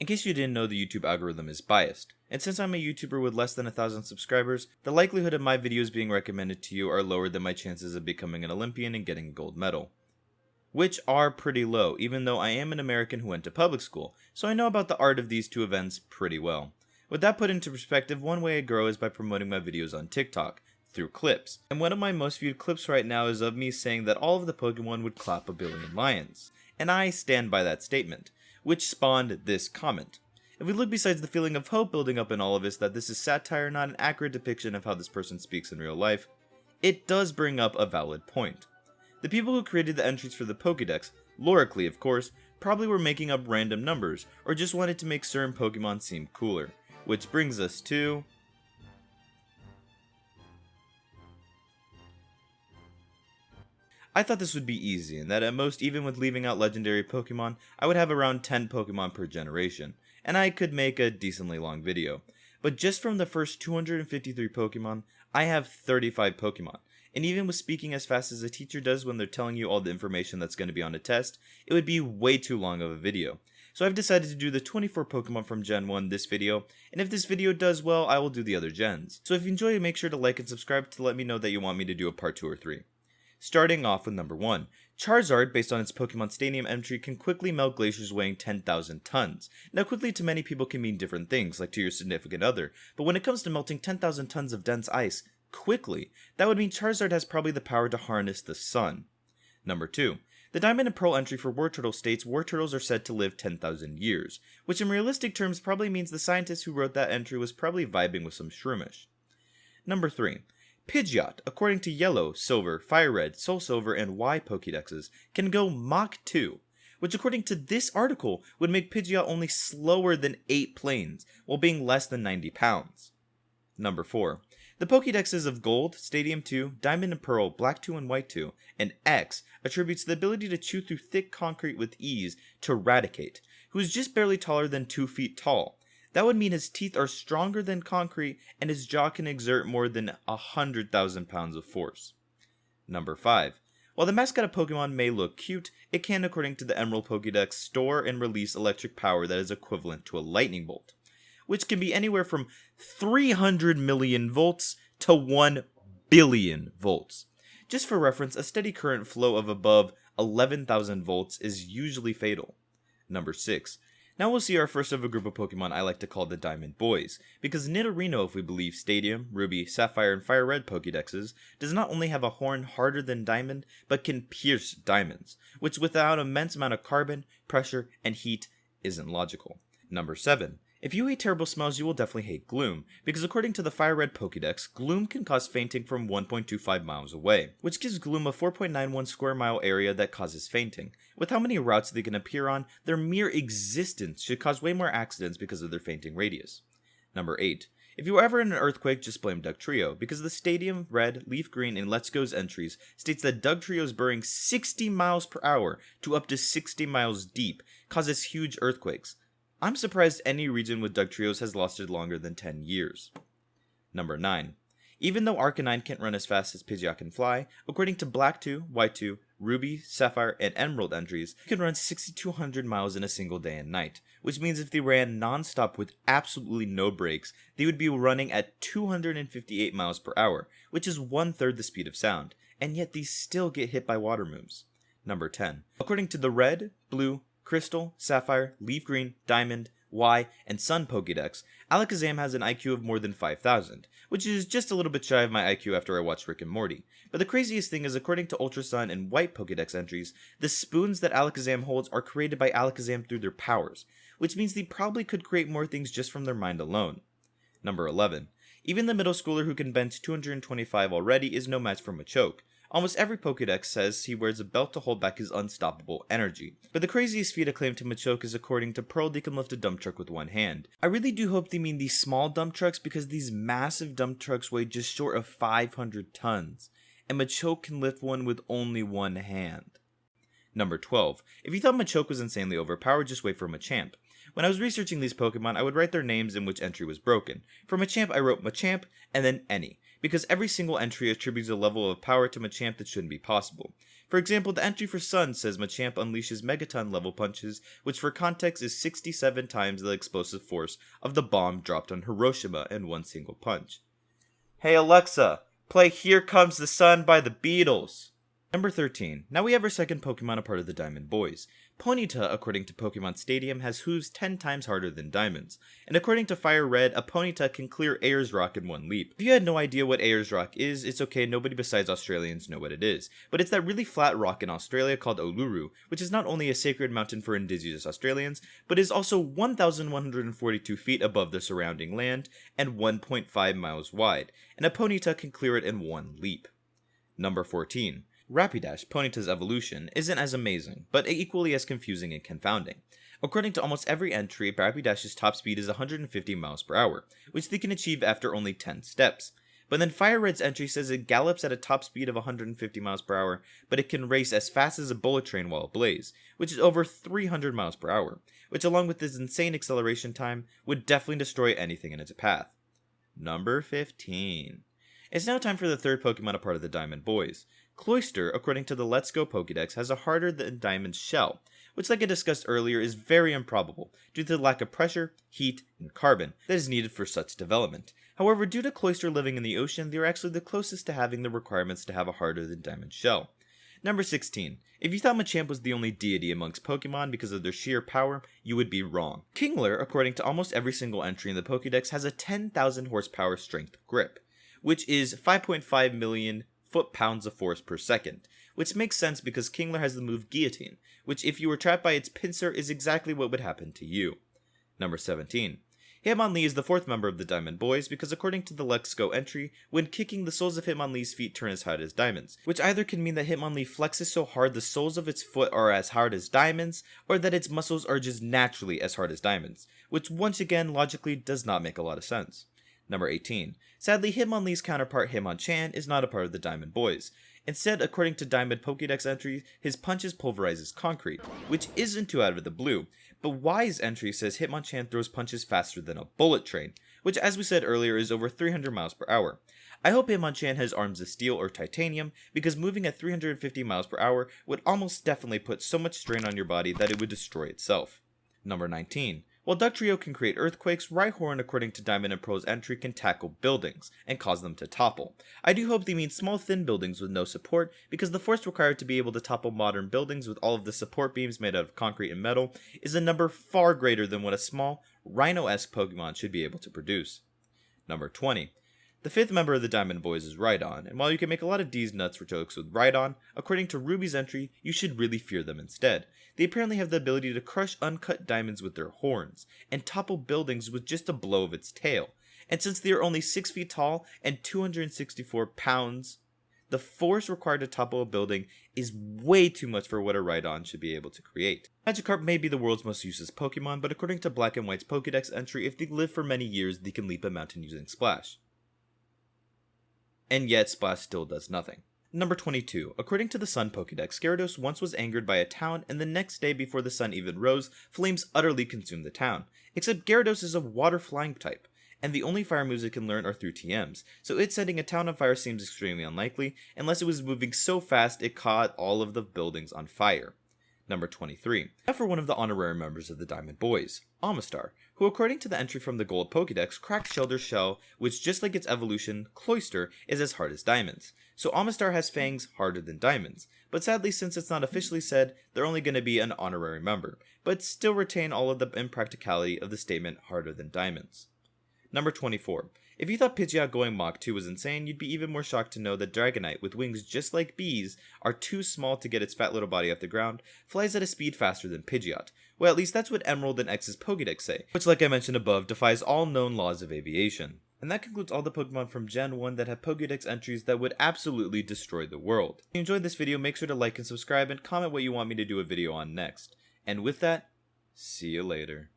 In case you didn't know, the YouTube algorithm is biased, and since I'm a YouTuber with less than 1,000 subscribers, the likelihood of my videos being recommended to you are lower than my chances of becoming an Olympian and getting a gold medal. Which are pretty low, even though I am an American who went to public school, so I know about the art of these two events pretty well. With that put into perspective, one way I grow is by promoting my videos on TikTok, through clips. And one of my most viewed clips right now is of me saying that all of the Pokemon would clap a billion lions. And I stand by that statement, which spawned this comment. If we look besides the feeling of hope building up in all of us that this is satire, not an accurate depiction of how this person speaks in real life, it does bring up a valid point. The people who created the entries for the Pokedex, lorically of course, probably were making up random numbers, or just wanted to make certain Pokemon seem cooler. Which brings us to... I thought this would be easy, and that at most, even with leaving out legendary Pokemon, I would have around 10 Pokemon per generation, and I could make a decently long video. But just from the first 253 Pokemon, I have 35 Pokemon. And even with speaking as fast as a teacher does when they're telling you all the information that's going to be on a test, it would be way too long of a video. So I've decided to do the 24 Pokemon from Gen 1 this video, and if this video does well, I will do the other gens. So if you enjoy, make sure to like and subscribe to let me know that you want me to do a part 2 or 3. Starting off with number 1. Charizard, based on its Pokemon Stadium entry, can quickly melt glaciers weighing 10,000 tons. Now quickly to many people can mean different things, like to your significant other, but when it comes to melting 10,000 tons of dense ice, quickly, that would mean Charizard has probably the power to harness the sun. Number 2. The Diamond and Pearl entry for Wartortle states Wartortles are said to live 10,000 years, which in realistic terms probably means the scientist who wrote that entry was probably vibing with some shroomish. Number 3. Pidgeot, according to Yellow, Silver, Fire Red, Soul Silver, and Y Pokedexes, can go Mach 2, which according to this article would make Pidgeot only slower than 8 planes, while being less than 90 pounds. Number 4. The Pokedexes of Gold, Stadium 2, Diamond and Pearl, Black 2 and White 2, and X attributes the ability to chew through thick concrete with ease to Eradicate, who is just barely taller than 2 feet tall. That would mean his teeth are stronger than concrete and his jaw can exert more than 100,000 pounds of force. Number 5. While the mascot of Pokemon may look cute, it can, according to the Emerald Pokedex, store and release electric power that is equivalent to a lightning bolt, which can be anywhere from 300 million volts to 1 billion volts. Just for reference, a steady current flow of above 11,000 volts is usually fatal. Number 6. Now we'll see our first of a group of Pokemon I like to call the Diamond Boys, because Nidorino, if we believe Stadium, Ruby, Sapphire, and Fire Red Pokedexes, does not only have a horn harder than diamond, but can pierce diamonds, which without an immense amount of carbon, pressure, and heat isn't logical. Number 7. If you hate terrible smells, you will definitely hate Gloom, because according to the Fire Red Pokedex, Gloom can cause fainting from 1.25 miles away, which gives Gloom a 4.91 square mile area that causes fainting. With how many routes they can appear on, their mere existence should cause way more accidents because of their fainting radius. Number 8. If you were ever in an earthquake, just blame Dugtrio, because the Stadium, Red, Leaf Green, and Let's Go's entries states that Dugtrio's burrowing 60 miles per hour to up to 60 miles deep causes huge earthquakes. I'm surprised any region with Dugtrios has lasted longer than 10 years. Number 9. Even though Arcanine can't run as fast as Pidgeot can fly, according to Black 2, White 2, Ruby, Sapphire, and Emerald entries, it can run 6,200 miles in a single day and night, which means if they ran non-stop with absolutely no brakes, they would be running at 258 miles per hour, which is 1/3 the speed of sound, and yet these still get hit by water moves. Number 10. According to the Red, Blue, Crystal, Sapphire, Leaf Green, Diamond, Y, and Sun Pokedex, Alakazam has an IQ of more than 5,000, which is just a little bit shy of my IQ after I watched Rick and Morty. But the craziest thing is, according to Ultra Sun and White Pokedex entries, the spoons that Alakazam holds are created by Alakazam through their powers, which means they probably could create more things just from their mind alone. Number 11. Even the middle schooler who can bench 225 already is no match for Machoke. Almost every Pokedex says he wears a belt to hold back his unstoppable energy. But the craziest feat acclaimed to Machoke is according to Pearl, they can lift a dump truck with one hand. I really do hope they mean these small dump trucks, because these massive dump trucks weigh just short of 500 tons, and Machoke can lift one with only one hand. Number 12. If you thought Machoke was insanely overpowered, just wait for Machamp. When I was researching these Pokemon, I would write their names in which entry was broken. For Machamp, I wrote Machamp, and then any, because every single entry attributes a level of power to Machamp that shouldn't be possible. For example, the entry for Sun says Machamp unleashes Megaton level punches, which for context is 67 times the explosive force of the bomb dropped on Hiroshima in one single punch. Hey Alexa, play Here Comes the Sun by the Beatles. Number 13. Now we have our second Pokemon a part of the Diamond Boys. Ponyta, according to Pokemon Stadium, has hooves 10 times harder than diamonds. And according to Fire Red, a Ponyta can clear Ayers Rock in one leap. If you had no idea what Ayers Rock is, it's okay, nobody besides Australians know what it is. But it's that really flat rock in Australia called Uluru, which is not only a sacred mountain for indigenous Australians, but is also 1,142 feet above the surrounding land and 1.5 miles wide. And a Ponyta can clear it in one leap. Number 14. Rapidash, Ponyta's evolution, isn't as amazing, but equally as confusing and confounding. According to almost every entry, Rapidash's top speed is 150 miles per hour, which they can achieve after only 10 steps. But then Fire Red's entry says it gallops at a top speed of 150 miles per hour, but it can race as fast as a bullet train while ablaze, which is over 300 miles per hour, which along with its insane acceleration time, would definitely destroy anything in its path. Number 15. It's now time for the third Pokemon a part of the Diamond Boys. Cloyster, according to the Let's Go Pokedex, has a harder than diamond shell, which like I discussed earlier is very improbable due to the lack of pressure, heat, and carbon that is needed for such development. However, due to Cloyster living in the ocean, they are actually the closest to having the requirements to have a harder than diamond shell. Number 16. If you thought Machamp was the only deity amongst Pokemon because of their sheer power, you would be wrong. Kingler, according to almost every single entry in the Pokedex, has a 10,000 horsepower strength grip, which is 5.5 million foot-pounds of force per second, which makes sense because Kingler has the move Guillotine, which if you were trapped by its pincer is exactly what would happen to you. Number 17. Hitmonlee is the fourth member of the Diamond Boys because according to the Let's Go entry, when kicking the soles of Hitmonlee's feet turn as hard as diamonds, which either can mean that Hitmonlee flexes so hard the soles of its foot are as hard as diamonds, or that its muscles are just naturally as hard as diamonds, which once again logically does not make a lot of sense. Number 18. Sadly, Hitmonlee's counterpart Hitmonchan is not a part of the Diamond Boys. Instead, according to Diamond Pokédex entries, his punches pulverizes concrete, which isn't too out of the blue, but Wise entry says Hitmonchan throws punches faster than a bullet train, which as we said earlier is over 300 miles per hour. I hope Hitmonchan has arms of steel or titanium, because moving at 350 miles per hour would almost definitely put so much strain on your body that it would destroy itself. Number 19. While Dugtrio can create earthquakes, Rhyhorn, according to Diamond and Pearl's entry, can tackle buildings and cause them to topple. I do hope they mean small thin buildings with no support, because the force required to be able to topple modern buildings with all of the support beams made out of concrete and metal is a number far greater than what a small, Rhino-esque Pokemon should be able to produce. Number 20. The fifth member of the Diamond Boys is Rhydon, and while you can make a lot of D's nuts for jokes with Rhydon, according to Ruby's entry, you should really fear them instead. They apparently have the ability to crush uncut diamonds with their horns, and topple buildings with just a blow of its tail. And since they are only 6 feet tall and 264 pounds, the force required to topple a building is way too much for what a Rhydon should be able to create. Magikarp may be the world's most useless Pokemon, but according to Black and White's Pokedex entry, if they live for many years, they can leap a mountain using Splash. And yet Splash still does nothing. Number 22. According to the Sun Pokedex, Gyarados once was angered by a town, and the next day before the sun even rose, flames utterly consumed the town. Except Gyarados is a water flying type, and the only fire moves it can learn are through TMs, so it setting a town on fire seems extremely unlikely, unless it was moving so fast it caught all of the buildings on fire. Number 23. Now for one of the honorary members of the Diamond Boys, Amistar, who according to the entry from the Gold Pokedex, cracked Shelter's shell, which just like its evolution, Cloyster, is as hard as diamonds. So Amistar has fangs harder than diamonds, but sadly since it's not officially said, they're only going to be an honorary member, but still retain all of the impracticality of the statement harder than diamonds. Number 24. If you thought Pidgeot going Mach 2 was insane, you'd be even more shocked to know that Dragonite, with wings just like bees, are too small to get its fat little body off the ground, flies at a speed faster than Pidgeot. Well, at least that's what Emerald and X's Pokedex say, which like I mentioned above, defies all known laws of aviation. And that concludes all the Pokemon from Gen 1 that have Pokedex entries that would absolutely destroy the world. If you enjoyed this video, make sure to like and subscribe and comment what you want me to do a video on next. And with that, see you later.